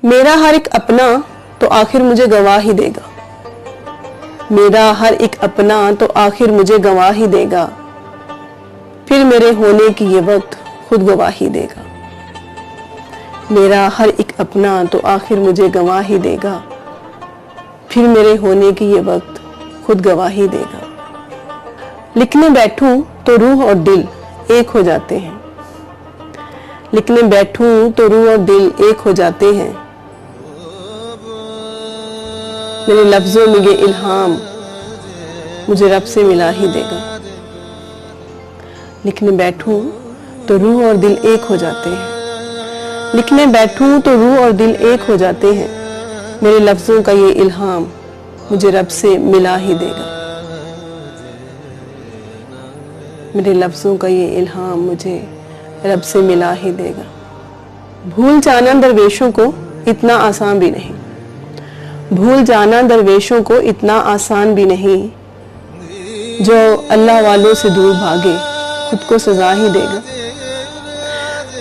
मेरा हर एक अपना तो आखिर मुझे गवाह ही देगा। मेरा हर एक अपना तो आखिर मुझे गवाह ही देगा। फिर मेरे होने की ये वक्त खुद गवाही देगा। मेरा हर एक अपना तो आखिर मुझे गवाह ही देगा। फिर मेरे होने की ये वक्त खुद गवाही देगा। लिखने बैठूं तो रूह और दिल एक हो जाते हैं। लिखने बैठूं तो रूह और दिल एक हो जाते हैं। मेरे लफ्जों में ये इल्हाम मुझे रब से मिला ही देगा। लिखने बैठूं तो रूह और दिल एक हो जाते हैं। लिखने बैठूं तो रूह और दिल एक हो जाते हैं। मेरे लफ्जों का ये इल्हाम मुझे रब से मिला ही देगा। मेरे लफ्जों का ये इल्हाम मुझे रब से मिला ही देगा। भूल जाना दरवेशों को इतना आसान भी नहीं। भूल जाना दरवेशों को इतना आसान भी नहीं। जो अल्लाह वालों से दूर भागे खुद को सजा ही देगा।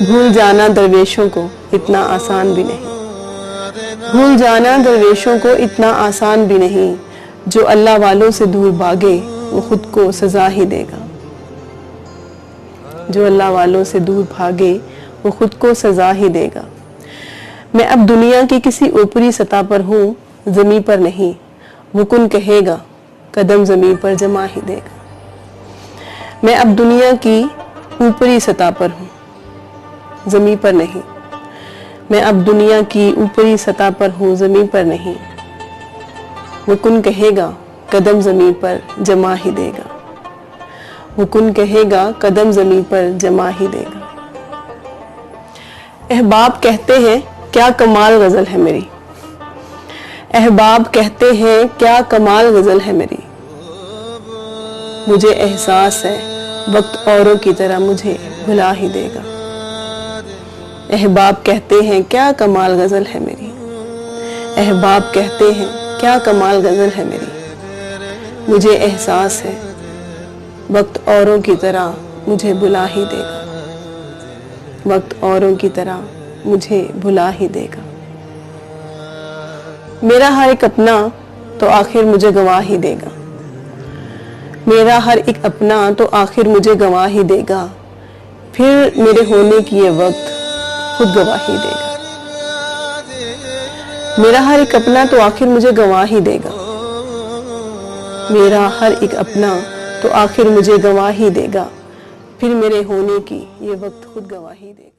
भूल जाना दरवेशों को इतना आसान भी नहीं। भूल जाना दरवेशों को इतना आसान भी नहीं। जो अल्लाह वालों से दूर भागे वो खुद को सजा ही देगा। जो अल्लाह वालों से दूर भागे वो खुद को सजा ही देगा। मैं अब दुनिया की किसी ऊपरी सतह पर हूँ, ज़मीं पर नहीं। वो कुन कहेगा कदम ज़मीं पर जमा ही देगा। मैं अब दुनिया की ऊपरी सतह पर हूँ, ज़मीं पर नहीं। मैं अब दुनिया की ऊपरी सतह पर हूँ, ज़मीं पर नहीं। वो कुन कहेगा कदम ज़मीं पर जमा ही देगा। वो कुन कहेगा कदम ज़मीं पर जमा ही देगा। अहबाब कहते हैं क्या कमाल गज़ल है मेरी। अहबाब कहते हैं क्या कमाल गज़ल है मेरी। मुझे एहसास है वक्त औरों की तरह मुझे भुला ही देगा। अहबाब कहते हैं क्या कमाल गज़ल है मेरी। अहबाब कहते हैं क्या कमाल गज़ल है मेरी। मुझे एहसास है वक्त औरों की तरह मुझे भुला ही देगा। वक्त औरों की तरह मुझे भुला ही देगा। मेरा हर एक अपना तो आखिर मुझे गवाह ही देगा। मेरा हर एक अपना तो आखिर मुझे गवाह ही देगा। फिर मेरे होने की ये वक्त खुद गवाही देगा। मेरा हर एक अपना तो आखिर मुझे गवाह ही देगा। मेरा हर एक अपना तो आखिर मुझे गवाह ही देगा। फिर मेरे होने की ये वक्त खुद गवाही देगा।